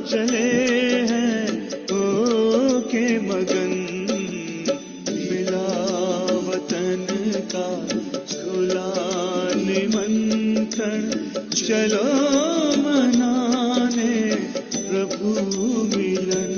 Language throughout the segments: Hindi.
चले हैं हो के मगन, मिला वतन का खुला निमंत्रण, चलो मनाने प्रभु मिलन।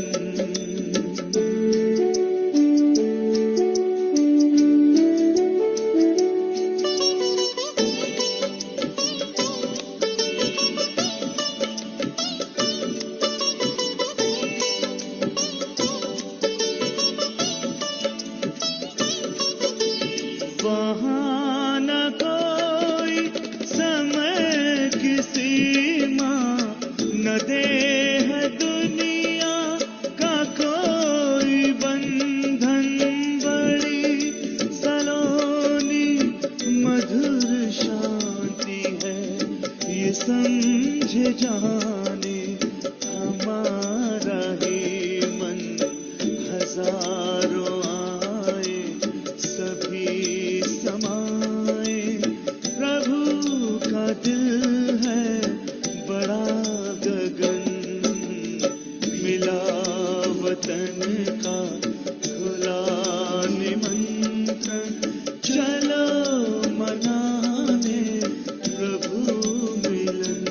वहाँ न कोई समय की सीमा, न देह दुनिया का कोई बंधन, बड़ी सलोनी मधुर शांति है ये समझे जाने हमारा ही मन। हजारों आए सभी समाए, प्रभु का दिल है बड़ा गगन, मिला वतन का खुला निमंत्रण, चलो मनाने प्रभु मिलन।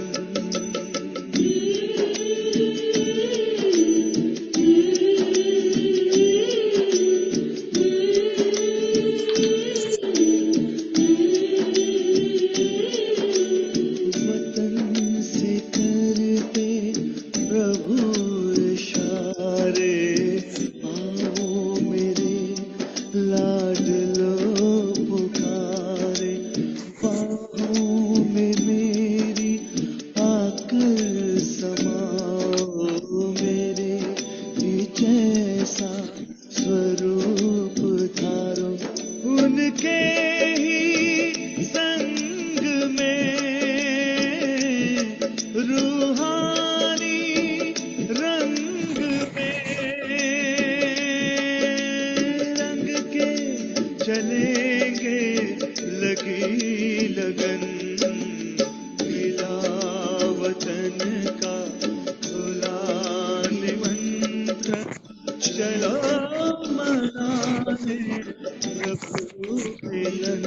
वतन से करते प्रभु इशारे, आओ मेरे लाडलो पुकारे, बाहों में मेरी आकर समाओ, मेरे ही जैसा स्वरूप धारो, उनके ही संग में रूहानी रंग में रंग के चलेंगे लगी लगन, मिला वतन का खुला निमंत्रण, चलो मनाने प्रभु मिलन।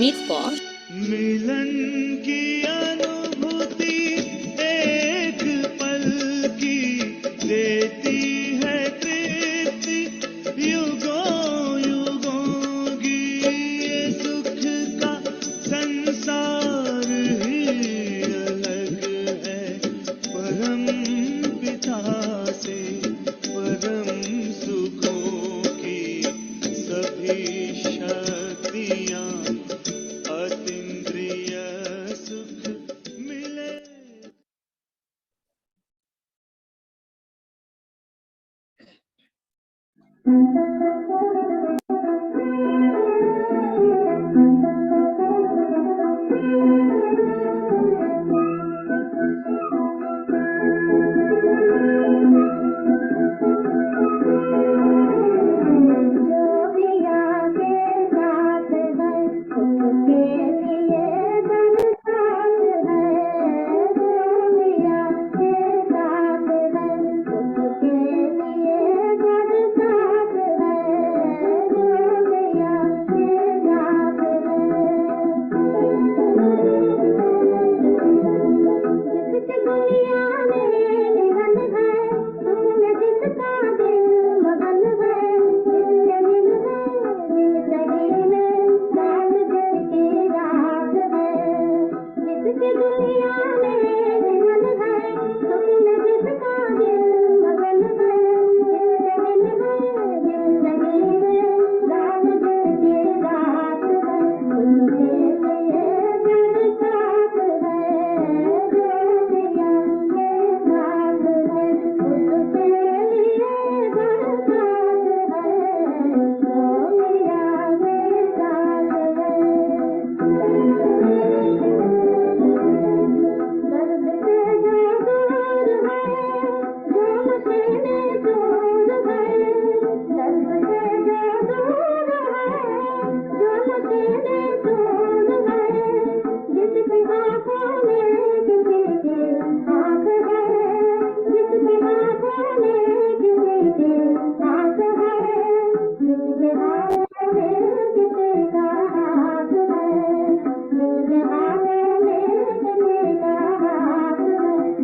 Mittwoch, मिलन की अनुभूति एक पल की देती है तृप्ति युगों युगों की, ये सुख का संसार ही अलग है परम पिता से, परम सुखों की सभी शक्तियाँ अतीन्द्रिय सुख मिले।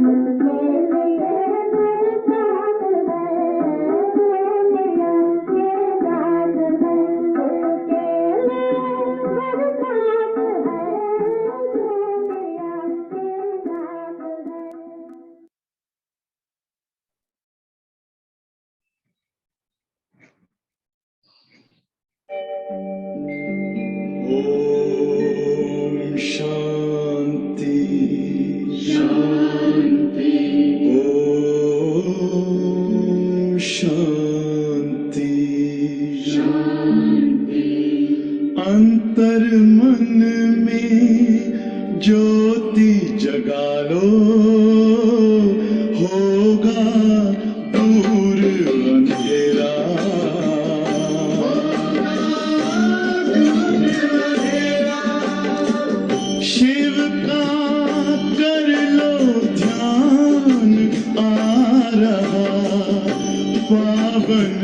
ओम शांति शांति। ओम शांति शांति। अंतर मन में ज्योति जगा लो, होगा दूर अंधेरा। शिव का कर लो ध्यान, आ रहा पावन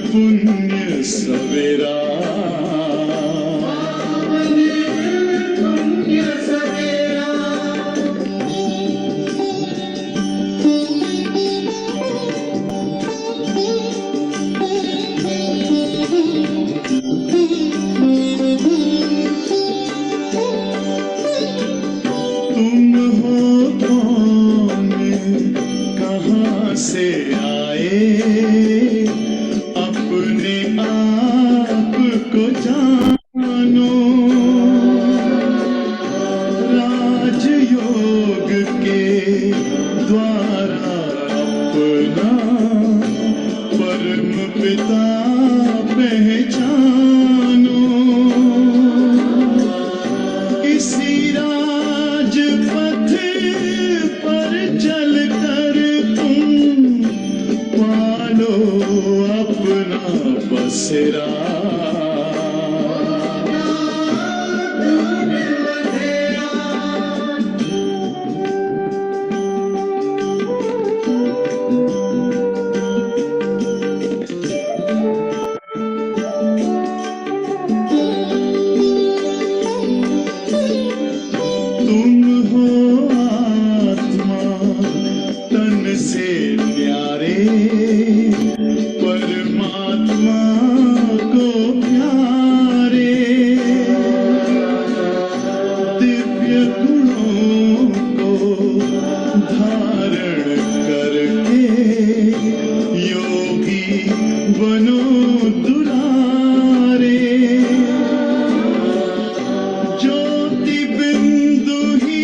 पुण्य सवेरा। तुम हो कौन, कहाँ से आए, अपने आप को जानो। राजयोग के द्वारा अपना परम पिता पहचानो। इसी राजपथ पर चलकर तुम पालो अपना बसेरा। तुम हो आत्मा तन से प्यारे, परमात्मा को प्यारे। दिव्य गुणों को धारण करके योगी बनो दुलारे। ज्योति बिंदु ही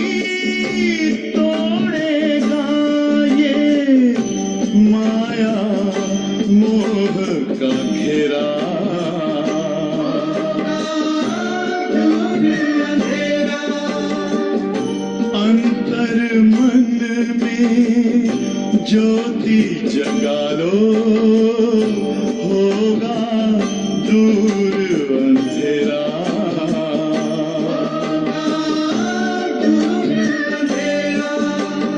तोड़ेगा ये माया मोह का घेरा। अंतर मन में ज्योति जगा लो, होगा दूर अंधेरा।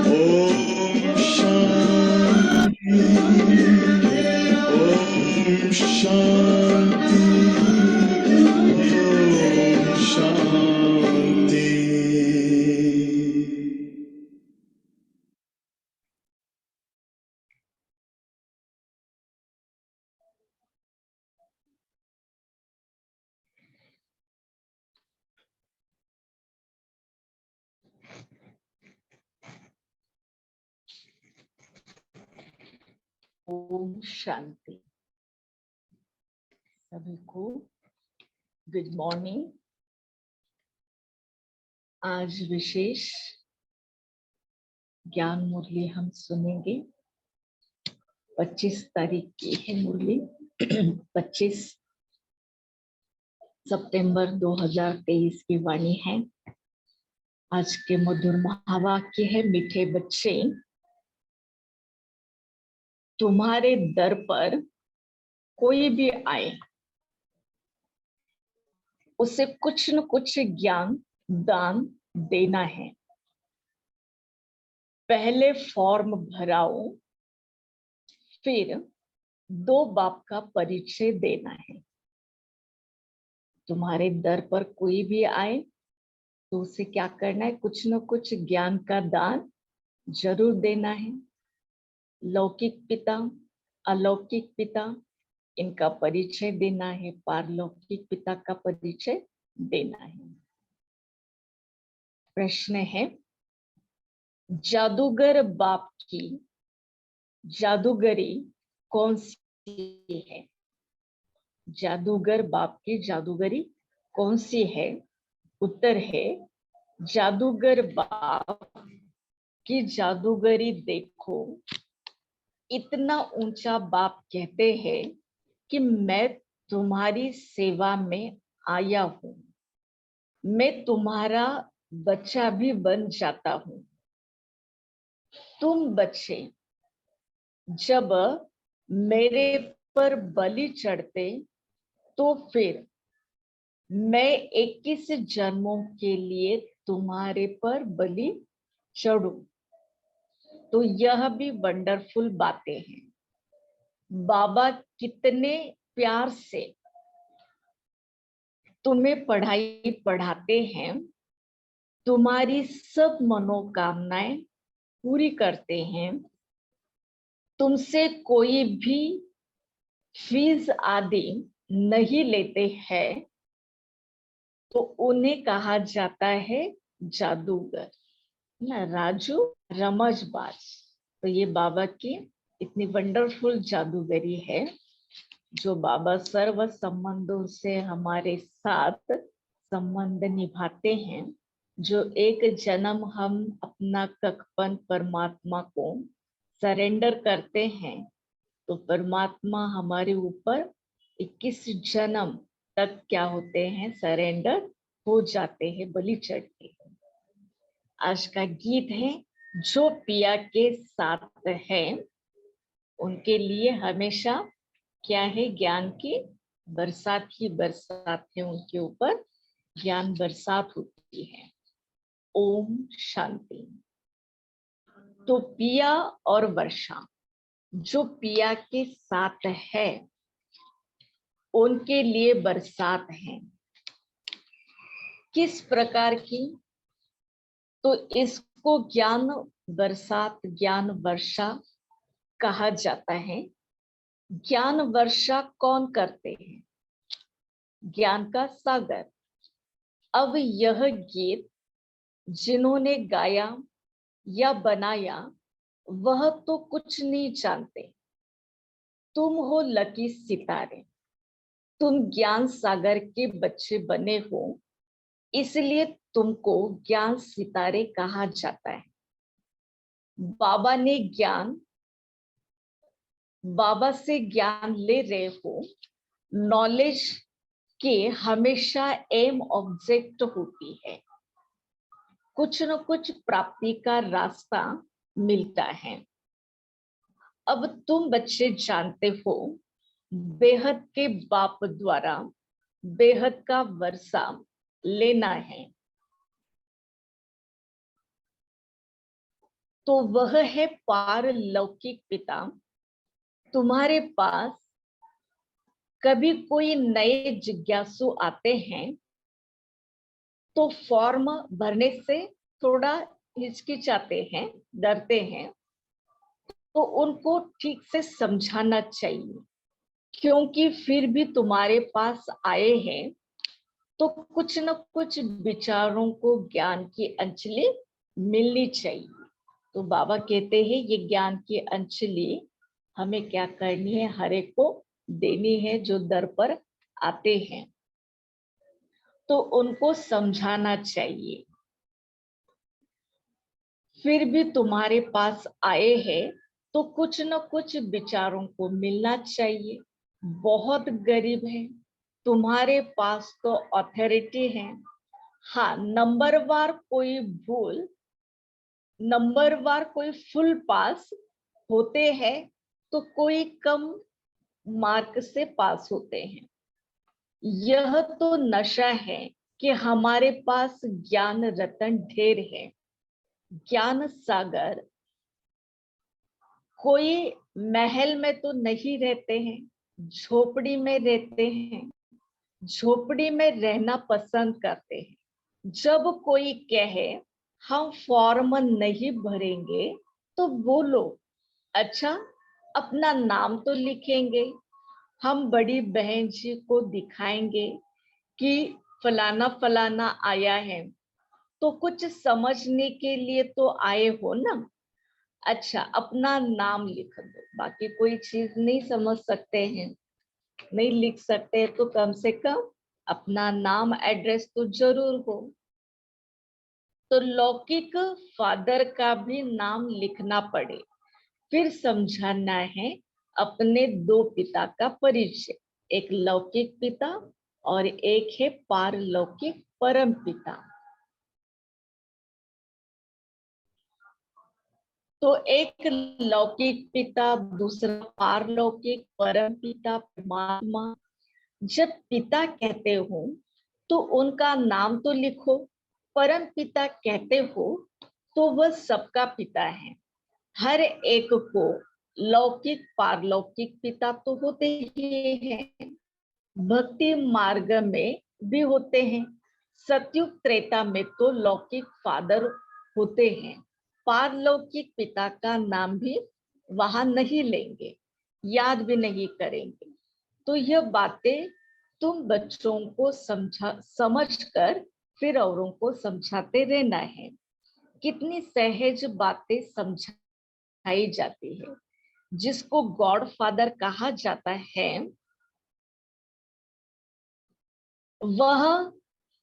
ओम शांति। ओम शांति। ओम शांति। ओम शांति। सभी को गुड मॉर्निंग। आज विशेष ज्ञान मुरली हम सुनेंगे। 25 तारीख की है मुरली। 25 सितंबर 2023 की वाणी है। आज के मधुर महावाक्य है, मीठे बच्चे तुम्हारे दर पर कोई भी आए, उसे कुछ न कुछ ज्ञान दान देना है। पहले फॉर्म भराओ, फिर 2 बाप का परिचय देना है। तुम्हारे दर पर कोई भी आए तो उसे क्या करना है, कुछ न कुछ ज्ञान का दान जरूर देना है। लौकिक पिता, अलौकिक पिता, इनका परिचय देना है, पारलौकिक पिता का परिचय देना है। प्रश्न है, जादूगर बाप की जादूगरी कौन सी है? जादूगर बाप की जादूगरी कौन सी है? उत्तर है, जादूगर बाप की जादूगरी देखो, इतना ऊंचा बाप कहते हैं कि मैं तुम्हारी सेवा में आया हूं, मैं तुम्हारा बच्चा भी बन जाता हूं। तुम बच्चे जब मेरे पर बलि चढ़ते तो फिर मैं 21 जन्मों के लिए तुम्हारे पर बलि चढ़ूं। तो यह भी वंडरफुल बातें हैं। बाबा कितने प्यार से तुम्हें पढ़ाई पढ़ाते हैं, तुम्हारी सब मनोकामनाएं पूरी करते हैं, तुमसे कोई भी फीस आदि नहीं लेते हैं, तो उन्हें कहा जाता है जादूगर ना, राजू रमजबाज। तो ये बाबा की इतनी वंडरफुल जादूगरी है, जो बाबा सर्व संबंधों से हमारे साथ संबंध निभाते हैं। जो एक जन्म हम अपना कखपन परमात्मा को सरेंडर करते हैं, तो परमात्मा हमारे ऊपर 21 जन्म तक क्या होते हैं, सरेंडर हो जाते हैं, बलि चढ़ते हैं। आज का गीत है, जो पिया के साथ है उनके लिए हमेशा क्या है, ज्ञान की बरसात ही बरसात है, उनके ऊपर ज्ञान बरसात होती है। ओम शांति। तो पिया और वर्षा, जो पिया के साथ है उनके लिए बरसात है। किस प्रकार की? तो इसको ज्ञान बरसात, ज्ञान वर्षा कहा जाता है। ज्ञान वर्षा कौन करते हैं? ज्ञान का सागर। अब यह गीत जिन्होंने गाया या बनाया वह तो कुछ नहीं जानते। तुम हो लकी सितारे, तुम ज्ञान सागर के बच्चे बने हो, इसलिए तुमको ज्ञान सितारे कहा जाता है। बाबा ने ज्ञान, बाबा से ज्ञान ले रहे हो। नॉलेज के हमेशा एम ऑब्जेक्ट होती है, कुछ न कुछ प्राप्ति का रास्ता मिलता है। अब तुम बच्चे जानते हो, बेहद के बाप द्वारा बेहद का वर्षा लेना है, तो वह है पारलौकिक पिता। तुम्हारे पास कभी कोई नए जिज्ञासु आते हैं तो फॉर्म भरने से थोड़ा हिचकिचाते हैं, डरते हैं, तो उनको ठीक से समझाना चाहिए, क्योंकि फिर भी तुम्हारे पास आए हैं तो कुछ न कुछ विचारों को ज्ञान की अंजलि मिलनी चाहिए। तो बाबा कहते हैं ये ज्ञान की अंजलि हमें क्या करनी है, हर एक को देनी है जो दर पर आते हैं, तो उनको समझाना चाहिए। फिर भी तुम्हारे पास आए हैं तो कुछ न कुछ विचारों को मिलना चाहिए। बहुत गरीब है, तुम्हारे पास तो अथॉरिटी है। हाँ, नंबरवार कोई भूल, नंबरवार कोई फुल पास होते हैं, तो कोई कम मार्क से पास होते हैं। यह तो नशा है कि हमारे पास ज्ञान रतन ढेर है, ज्ञान सागर। कोई महल में तो नहीं रहते हैं, झोपड़ी में रहते हैं, झोपड़ी में रहना पसंद करते हैं। जब कोई कहे हम फॉर्म नहीं भरेंगे तो बोलो। अच्छा, अपना नाम तो लिखेंगे। हम बड़ी बहन जी को दिखाएंगे कि फलाना फलाना आया है, तो कुछ समझने के लिए तो आए हो ना। अच्छा, अपना नाम लिख दो, बाकी कोई चीज नहीं समझ सकते हैं, नहीं लिख सकते, तो कम से कम अपना नाम एड्रेस तो जरूर हो। तो लौकिक फादर का भी नाम लिखना पड़े, फिर समझाना है अपने दो पिता का परिचय, एक लौकिक पिता और एक है पारलौकिक परम पिता। तो एक लौकिक पिता, दूसरा पारलौकिक परम पिता परमात्मा। जब पिता कहते हो तो उनका नाम तो लिखो, परम पिता कहते हो तो वह सबका पिता है। हर एक को लौकिक पारलौकिक पिता तो होते ही हैं, भक्ति मार्ग में भी होते हैं। सतयुग त्रेता में तो लौकिक फादर होते हैं, पारलौकिक पिता का नाम भी वहां नहीं लेंगे, याद भी नहीं करेंगे। तो यह बातें तुम बच्चों को समझ कर फिर औरों को समझाते रहना है। कितनी सहज बातें समझाई जाती है। जिसको गॉड फादर कहा जाता है वह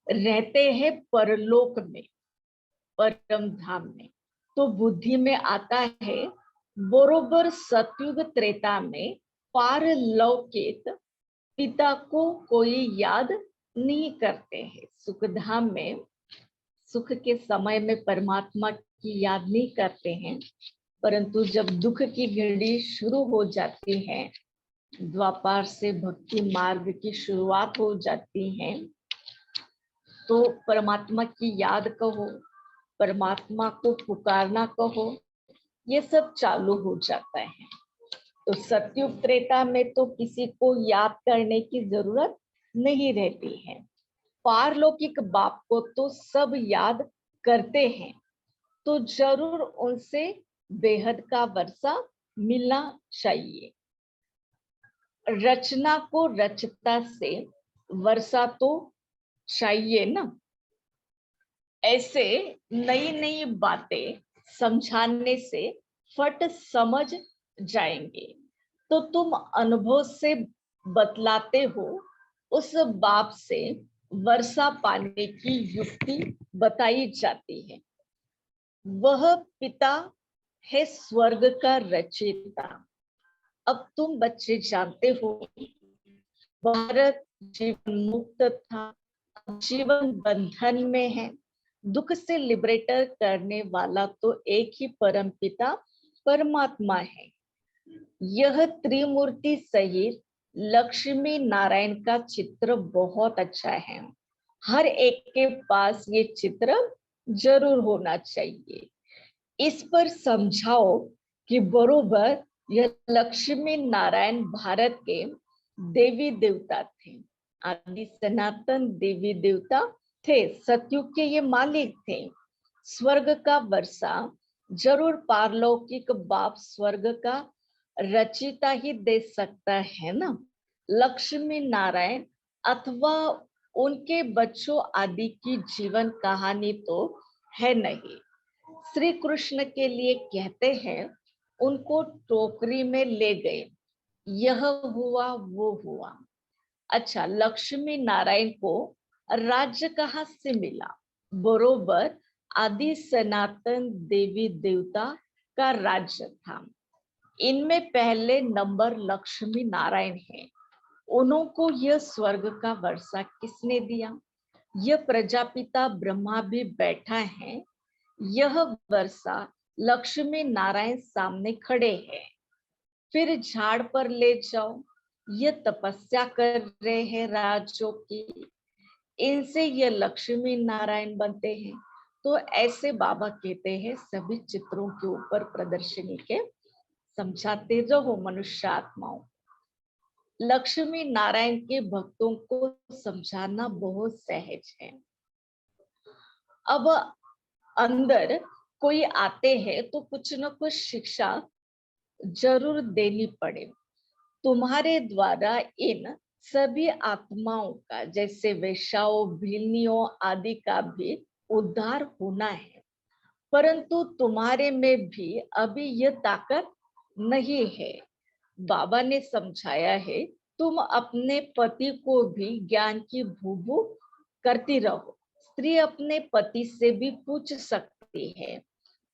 रहते हैं परलोक में, परम धाम में। तो बुद्धि में आता है बरोबर सतयुग त्रेता में पारलौकिक पिता को कोई याद नहीं करते हैं। सुख धाम में सुख के समय में परमात्मा की याद नहीं करते हैं, परंतु जब दुख की घड़ी शुरू हो जाती है, द्वापार से भक्ति मार्ग की शुरुआत हो जाती है, तो परमात्मा की याद कहो, परमात्मा को पुकारना कहो, ये सब चालू हो जाता है। तो सतयुग त्रेता में तो किसी को याद करने की जरूरत नहीं रहती है। पारलौकिक बाप को तो सब याद करते हैं, तो जरूर उनसे बेहद का वर्षा मिलना चाहिए। रचना को रचता से वर्षा तो चाहिए ना। ऐसे नई नई बातें समझाने से फट समझ जाएंगे। तो तुम अनुभव से बतलाते हो, उस बाप से वर्षा पाने की युक्ति बताई जाती है। वह पिता है स्वर्ग का रचयिता। अब तुम बच्चे जानते हो भारत जीवन मुक्त था, जीवन बंधन में है। दुख से लिबरेटर करने वाला तो एक ही परम पिता परमात्मा है। यह त्रिमूर्ति सहित लक्ष्मी नारायण का चित्र बहुत अच्छा है। हर एक के पास ये चित्र जरूर होना चाहिए। इस पर समझाओ कि बरोबर यह लक्ष्मी नारायण भारत के देवी देवता थे, आदि सनातन देवी देवता थे, सतयुग के ये मालिक थे। स्वर्ग का वर्षा जरूर पारलौकिक बाप स्वर्ग का रचिता ही दे सकता है ना। लक्ष्मी नारायण अथवा उनके बच्चों आदि की जीवन कहानी तो है नहीं। श्री कृष्ण के लिए कहते हैं उनको टोकरी में ले गए, यह हुआ वो हुआ। अच्छा, लक्ष्मी नारायण को राज्य कहाँ से मिला? बरोबर आदि सनातन देवी देवता का राज्य था। इनमें पहले नंबर लक्ष्मी नारायण है। उनको यह स्वर्ग का वर्षा किसने दिया? यह प्रजापिता ब्रह्मा भी बैठा है। यह वर्षा लक्ष्मी नारायण सामने खड़े हैं। फिर झाड़ पर ले जाओ, ये तपस्या कर रहे हैं राजों की, इनसे ये लक्ष्मी नारायण बनते हैं। तो ऐसे बाबा कहते हैं सभी चित्रों के ऊपर प्रदर्शनी के समझाते रहो मनुष्य आत्माओं। लक्ष्मी नारायण के भक्तों को समझाना बहुत सहज है। अब अंदर कोई आते हैं तो कुछ न कुछ शिक्षा जरूर देनी पड़े। तुम्हारे द्वारा इन सभी आत्माओं का, जैसे वेश्याओं, भिल्लियों आदि का भी उद्धार होना है, परंतु तुम्हारे में भी अभी यह ताकत नहीं है। बाबा ने समझाया है, तुम अपने पति को भी ज्ञान की भूभू करती रहो। स्त्री अपने पति से भी पूछ सकती है,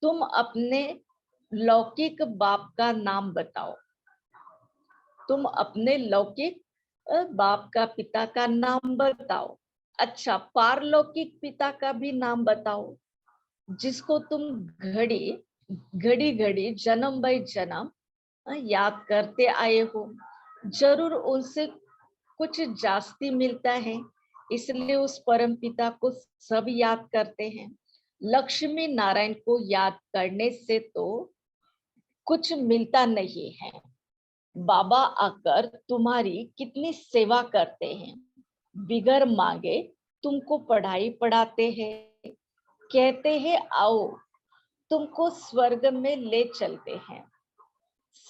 तुम अपने लौकिक बाप का नाम बताओ। तुम अपने लौकिक बाप का, पिता का नाम बताओ। अच्छा, पारलौकिक पिता का भी नाम बताओ, जिसको तुम घड़ी घड़ी घड़ी जन्म बाय जन्म याद करते आए हो। जरूर उनसे कुछ जास्ती मिलता है, इसलिए उस परम पिता को सब याद करते हैं। लक्ष्मी नारायण को याद करने से तो कुछ मिलता नहीं है। बाबा आकर तुम्हारी कितनी सेवा करते हैं, बिगर मांगे तुमको पढ़ाई पढ़ाते हैं, कहते हैं आओ तुमको स्वर्ग में ले चलते हैं,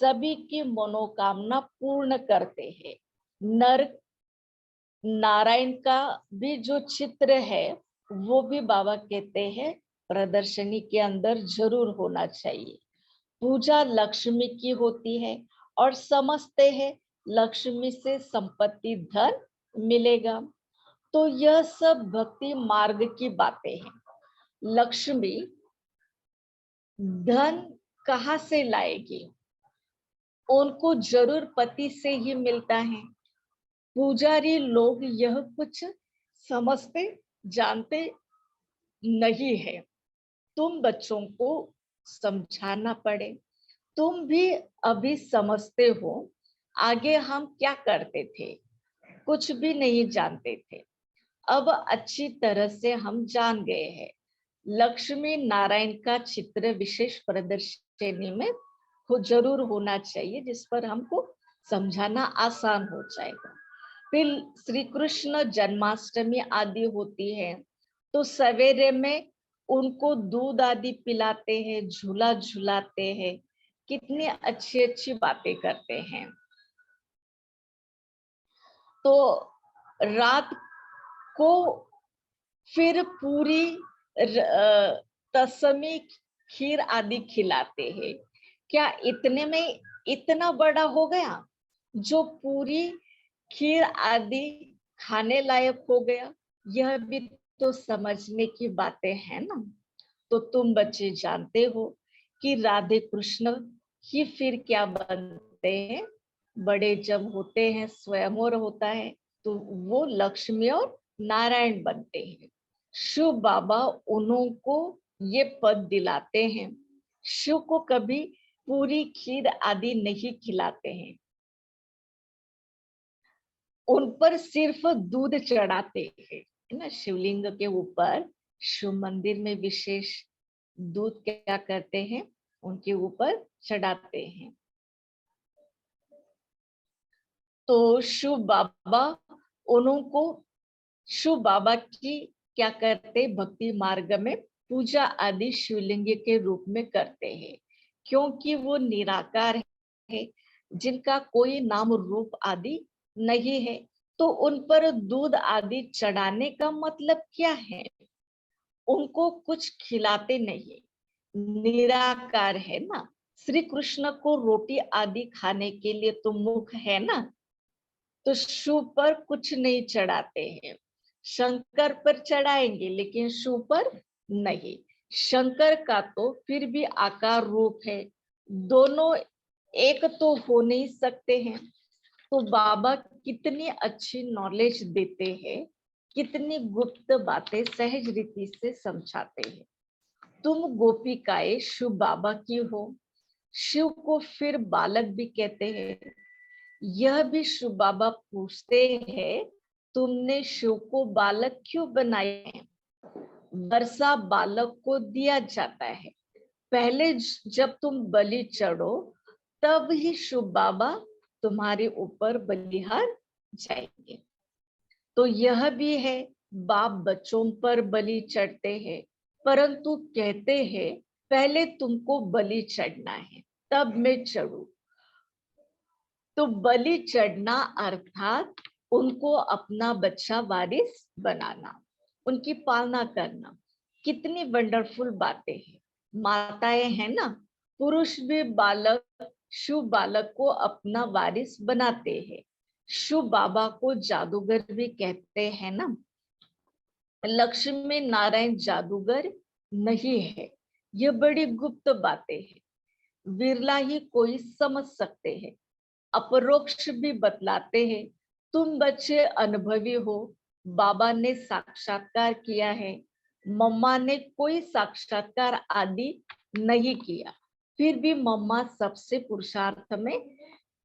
सभी की मनोकामना पूर्ण करते हैं। नर नारायण का भी जो चित्र है वो भी बाबा कहते हैं प्रदर्शनी के अंदर जरूर होना चाहिए। पूजा लक्ष्मी की होती है और समझते हैं लक्ष्मी से संपत्ति धन मिलेगा। तो यह सब भक्ति मार्ग की बातें हैं। लक्ष्मी धन कहाँ से लाएगी? उनको जरूर पति से ही मिलता है। पुजारी लोग यह कुछ समझते जानते नहीं है। तुम बच्चों को समझाना पड़े। तुम भी अभी समझते हो, आगे हम क्या करते थे, कुछ भी नहीं जानते थे, अब अच्छी तरह से हम जान गए हैं। लक्ष्मी नारायण का चित्र विशेष प्रदर्शनी में जरूर होना चाहिए, जिस पर हमको समझाना आसान हो जाएगा। फिर श्री कृष्ण जन्माष्टमी आदि होती है, तो सवेरे में उनको दूध आदि पिलाते हैं, झूला झुलाते हैं, कितनी अच्छी अच्छी बातें करते हैं। तो रात को फिर पूरी तस्मी खीर आदि खिलाते हैं। क्या इतने में इतना बड़ा हो गया जो पूरी खीर आदि खाने लायक हो गया? यह भी तो समझने की बातें हैं ना। तो तुम बच्चे जानते हो कि राधे कृष्ण ही फिर क्या बनते हैं? बड़े जब होते हैं, स्वयंवर होता है, तो वो लक्ष्मी और नारायण बनते हैं। शिव बाबा उन्हों को ये पद दिलाते हैं। शिव को कभी पूरी खीर आदि नहीं खिलाते हैं, उन पर सिर्फ दूध चढ़ाते हैं ना। शिवलिंग के ऊपर शिव मंदिर में विशेष दूध क्या करते हैं, उनके ऊपर चढ़ाते हैं। तो शिव बाबा उनको शिव बाबा की क्या करते, भक्ति मार्ग में पूजा आदि शिवलिंग के रूप में करते हैं, क्योंकि वो निराकार है, जिनका कोई नाम रूप आदि नहीं है। तो उन पर दूध आदि चढ़ाने का मतलब क्या है? उनको कुछ खिलाते नहीं, निराकार है ना। श्री कृष्ण को रोटी आदि खाने के लिए तो मुख है ना, तो शिव पर कुछ नहीं चढ़ाते हैं। शंकर पर चढ़ाएंगे लेकिन शिव पर नहीं। शंकर का तो फिर भी आकार रूप है, दोनों एक तो हो नहीं सकते हैं। तो बाबा कितनी अच्छी नॉलेज देते हैं, कितनी गुप्त बातें सहज रीति से समझाते हैं। तुम गोपिकाएं शिव बाबा की हो। शिव को फिर बालक भी कहते हैं। यह भी शिव बाबा पूछते हैं, तुमने शिव को बालक क्यों बनाए हैं? वर्षा बालक को दिया जाता है। पहले जब तुम बलि चढ़ो, तब ही शिव बाबा तुम्हारे ऊपर बलिहार जाएंगे। तो यह भी है, बाप बच्चों पर बलि चढ़ते हैं, परंतु कहते हैं पहले तुमको बलि चढ़ना है तब मैं चढ़ू। तो बलि चढ़ना अर्थात उनको अपना बच्चा वारिस बनाना, उनकी पालना करना। कितनी वंडरफुल बातें हैं। माताएं हैं ना, पुरुष भी बालक, शुभ बालक को अपना वारिस बनाते हैं। शुभ बाबा को जादूगर भी कहते हैं ना। लक्ष्मी नारायण जादूगर नहीं है, ये बड़ी गुप्त बातें हैं, विरला ही कोई समझ सकते हैं। अपरोक्ष भी बतलाते हैं, तुम बच्चे अनुभवी हो, बाबा ने साक्षात्कार किया है, मम्मा ने कोई साक्षात्कार आदि नहीं किया, फिर भी मम्मा सबसे पुरुषार्थ में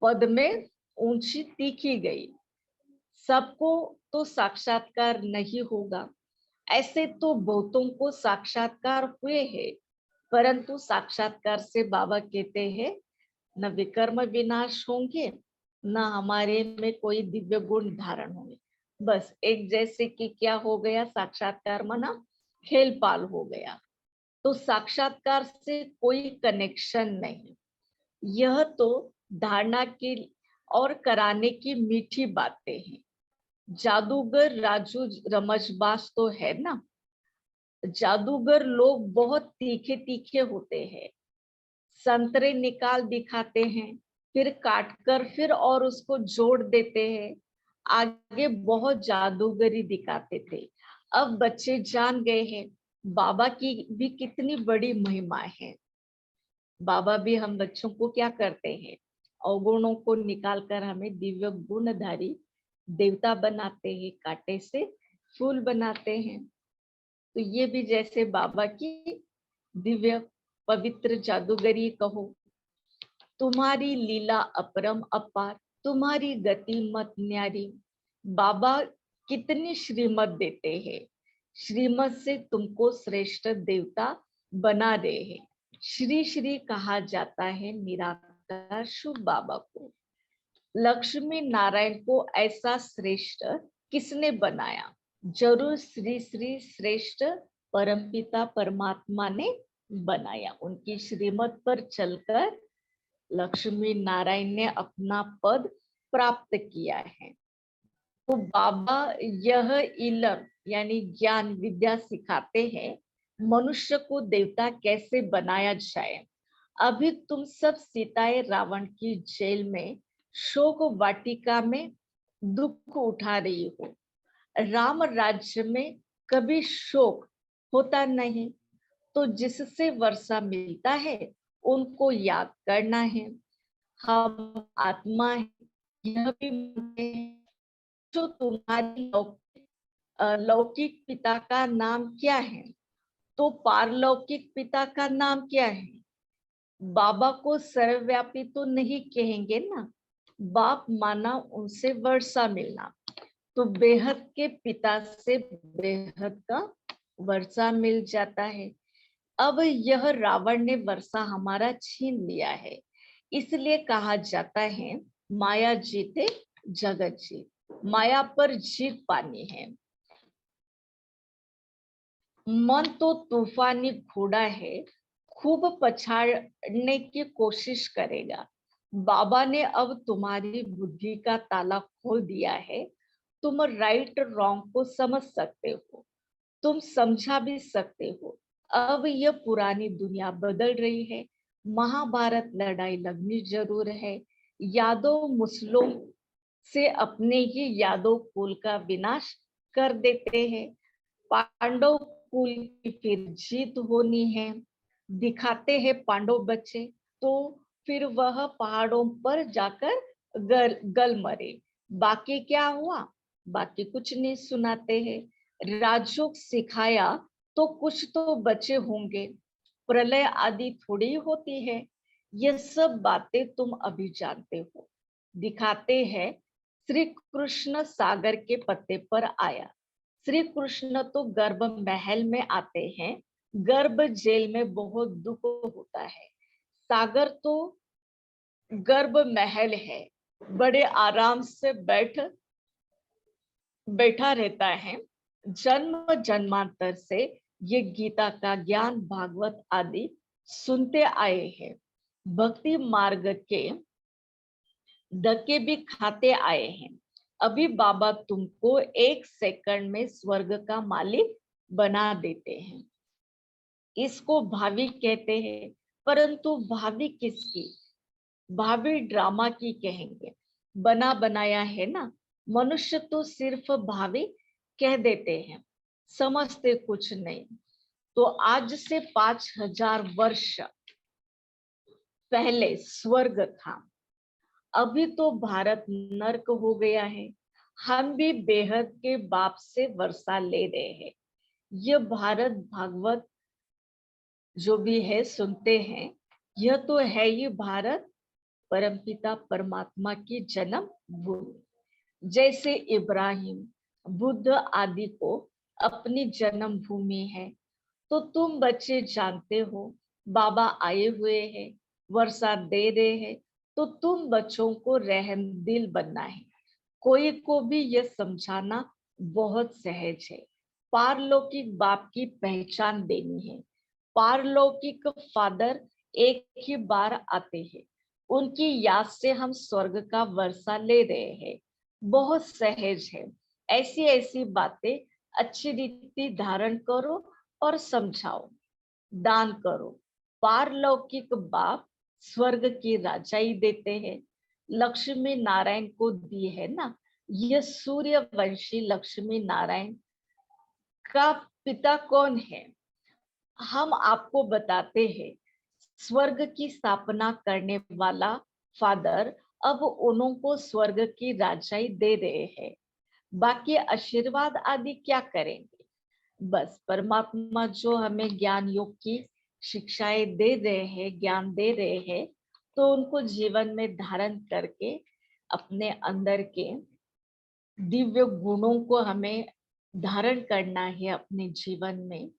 पद में ऊंची तीखी गई। सबको तो साक्षात्कार नहीं होगा, ऐसे तो बहुतों को साक्षात्कार हुए हैं, परंतु साक्षात्कार से बाबा कहते हैं न विकर्म विनाश होंगे, न हमारे में कोई दिव्य गुण धारण होंगे। बस एक जैसे कि क्या हो गया, साक्षात्कार मना खेल पाल हो गया। तो साक्षात्कार से कोई कनेक्शन नहीं। यह तो धारणा की और कराने की मीठी बातें हैं। जादूगर राजू रमजबाज तो है ना। जादूगर लोग बहुत तीखे तीखे होते हैं, संतरे निकाल दिखाते हैं, फिर काटकर फिर और उसको जोड़ देते हैं, आगे बहुत जादूगरी दिखाते थे। अब बच्चे जान गए हैं बाबा की भी कितनी बड़ी महिमा है। बाबा भी हम बच्चों को क्या करते हैं, अवगुणों को निकालकर हमें दिव्य गुणधारी देवता बनाते हैं, कांटे से फूल बनाते हैं। तो ये भी जैसे बाबा की दिव्य पवित्र जादूगरी कहो। तुम्हारी लीला अपरम अपार, तुम्हारी गति मत न्यारी। बाबा कितनी श्रीमत देते हैं, श्रीमत से तुमको श्रेष्ठ देवता बना रहे हैं। श्री श्री कहा जाता है निराकार शुभ बाबा को। लक्ष्मी नारायण को ऐसा श्रेष्ठ किसने बनाया? जरूर श्री श्री श्रेष्ठ परमपिता परमात्मा ने बनाया। उनकी श्रीमत पर चलकर लक्ष्मी नारायण ने अपना पद प्राप्त किया है। तो बाबा यह इल्म यानी ज्ञान विद्या सिखाते हैं, मनुष्य को देवता कैसे बनाया जाए। अभी तुम सब सीताए रावण की जेल में शोक वाटिका में दुख उठा रही हो। राम राज्य में कभी शोक होता नहीं, तो जिससे वर्षा मिलता है उनको याद करना है। हम आत्मा है, यह भी मानते हैं। जो तुम्हारी लौकिक पिता का नाम क्या है, तो पारलौकिक पिता का नाम क्या है? बाबा को सर्वव्यापी तो नहीं कहेंगे ना। बाप माना उनसे वर्षा मिलना, तो बेहद के पिता से बेहद का वर्षा मिल जाता है। अब यह रावण ने वर्षा हमारा छीन लिया है, इसलिए कहा जाता है माया जीते जगत जीत। माया पर जीत पानी है। मन तो तूफानी घोड़ा है, खूब पछाड़ने की कोशिश करेगा। बाबा ने अब तुम्हारी बुद्धि का ताला खोल दिया है, तुम राइट रॉन्ग को समझ सकते हो, तुम समझा भी सकते हो। अब यह पुरानी दुनिया बदल रही है। महाभारत लड़ाई लगनी जरूर है। यादव मुस्लिम से अपने ही यादव कुल का विनाश कर देते हैं। पांडव कुल की फिर जीत होनी है। दिखाते हैं पांडव बच्चे, तो फिर वह पहाड़ों पर जाकर गल मरे। बाकी क्या हुआ, बाकी कुछ नहीं सुनाते हैं। राजयोग सिखाया तो कुछ तो बचे होंगे, प्रलय आदि थोड़ी होती है। ये सब बातें तुम अभी जानते हो। दिखाते हैं श्री कृष्ण सागर के पत्ते पर आया। श्री कृष्ण तो गर्भ महल में आते हैं, गर्भ जेल में बहुत दुख होता है। सागर तो गर्भ महल है, बड़े आराम से बैठा रहता है। जन्म जन्मांतर से ये गीता का ज्ञान, भागवत आदि सुनते आए हैं, भक्ति मार्ग के धक्के भी खाते आए हैं। अभी बाबा तुमको 1 सेकंड में स्वर्ग का मालिक बना देते हैं। इसको भावी कहते हैं, परंतु भावी किसकी? भावी ड्रामा की कहेंगे, बना बनाया है ना। मनुष्य तो सिर्फ भावी कह देते हैं, समझते कुछ नहीं। तो आज से 5000 वर्ष पहले स्वर्ग था, अभी तो भारत नर्क हो गया है। हम भी बेहद के बाप से वर्षा ले रहे हैं। यह भारत भागवत जो भी है सुनते हैं, यह तो है ही भारत परमपिता परमात्मा की जन्म भूमि। जैसे इब्राहिम, बुद्ध आदि को अपनी जन्म भूमि है, तो तुम बच्चे जानते हो बाबा आए हुए हैं, वर्षा दे रहे हैं, तो तुम बच्चों को रहम दिल बनना है। कोई को भी यह समझाना बहुत सहज है। पारलौकिक बाप की पहचान देनी है। पारलौकिक फादर एक ही बार आते हैं, उनकी याद से हम स्वर्ग का वर्षा ले रहे हैं। बहुत सहज है। ऐसी ऐसी बातें अच्छी रीति धारण करो और समझाओ, दान करो। पारलौकिक बाप स्वर्ग की राजाई देते हैं। लक्ष्मी नारायण को दी है ना। यह सूर्यवंशी लक्ष्मी नारायण का पिता कौन है, हम आपको बताते हैं। स्वर्ग की स्थापना करने वाला फादर अब उनको स्वर्ग की राजाई दे रहे हैं। बाकी आशीर्वाद आदि क्या करेंगे? बस परमात्मा जो हमें ज्ञान योग की शिक्षाएं दे रहे हैं, ज्ञान दे रहे हैं, तो उनको जीवन में धारण करके अपने अंदर के दिव्य गुणों को हमें धारण करना है अपने जीवन में।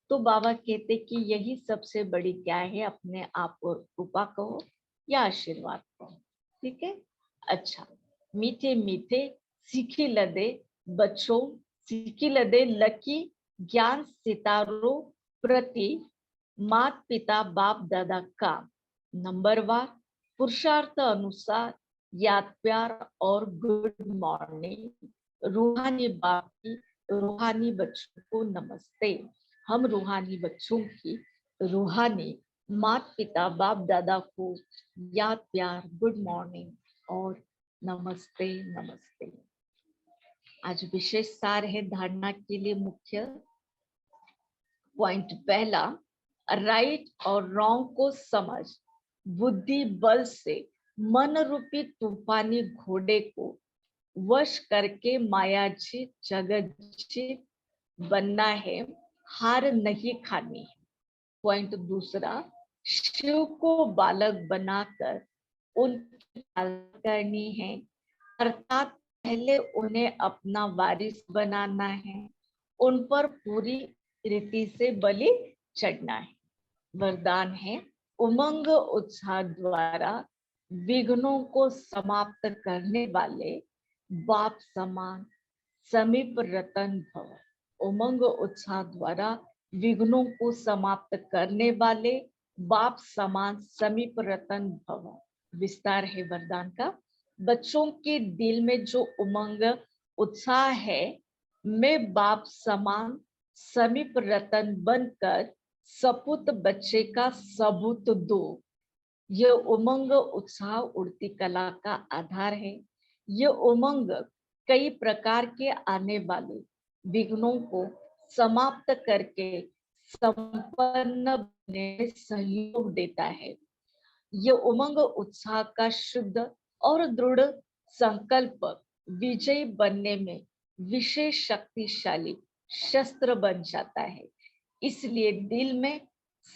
तो बाबा कहते कि यही सबसे बड़ी क्या है, अपने आप को कृपा कहो या आशीर्वाद कहो। ठीक है। अच्छा, मीठे मीठे सीखी लदे बच्चों, सीखी लदे लकी ज्ञान सितारों प्रति मात पिता बाप दादा का नंबरवार पुरुषार्थ अनुसार याद प्यार और गुड मॉर्निंग। रूहानी बाप की रूहानी बच्चों को नमस्ते। हम रूहानी बच्चों की रूहानी माता पिता बाप दादा को याद प्यार, गुड मॉर्निंग और नमस्ते नमस्ते। आज विशेष सार है धारणा के लिए। मुख्य पॉइंट पहला, राइट और रॉन्ग को समझ बुद्धि बल से मन रूपी तूफानी घोड़े को वश करके मायाजीत जगतजीत बनना है, हार नहीं खानी है। पॉइंट दूसरा, शिव को बालक बनाकर उनकी पालना करनी है, अर्थात पहले उन्हें अपना वारिस बनाना है, उन पर पूरी रीति से बलि चढ़ना है। वरदान है, उमंग उत्साह द्वारा विघ्नों को समाप्त करने वाले बाप समान समीप रतन भव। उमंग उत्साह द्वारा विघ्नों को समाप्त करने वाले बाप समान समीप रतन भव। विस्तार है वरदान का। बच्चों के दिल में जो उमंग उत्साह है, मैं बाप समान समीप रतन बनकर सपूत बच्चे का सबूत दो। यह उमंग उत्साह उड़ती कला का आधार है। यह उमंग कई प्रकार के आने वाले विघ्नों को समाप्त करके संपन्न बनने में सहयोग देता है। यह उमंग उत्साह का शुद्ध और दृढ़ संकल्प विजयी बनने में विशेष शक्तिशाली शस्त्र बन जाता है। इसलिए दिल में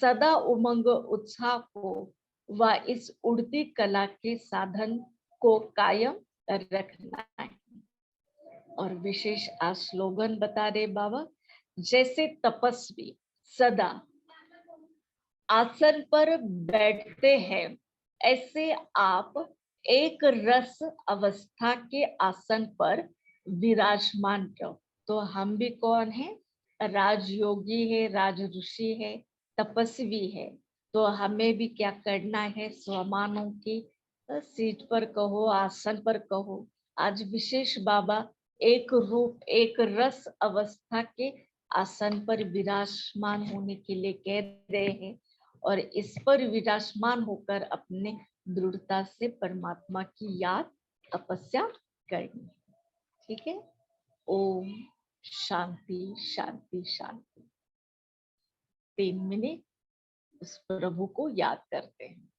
सदा उमंग उत्साह को व इस उड़ती कला के साधन को कायम रखना है। और विशेष आज स्लोगन बता रहे बाबा, जैसे तपस्वी सदा आसन पर बैठते हैं, ऐसे आप एक रस अवस्था के आसन पर विराजमान रहो। तो हम भी कौन है? राजयोगी है, राज ऋषि है, तपस्वी है, तो हमें भी क्या करना है, स्वमानों की सीट पर कहो, आसन पर कहो। आज विशेष बाबा एक रूप एक रस अवस्था के आसन पर विराजमान होने के लिए कह रहे हैं, और इस पर विराजमान होकर अपने दृढ़ता से परमात्मा की याद तपस्या करनी। ठीक है। ओम शांति शांति शांति। 3 मिनट उस प्रभु को याद करते हैं।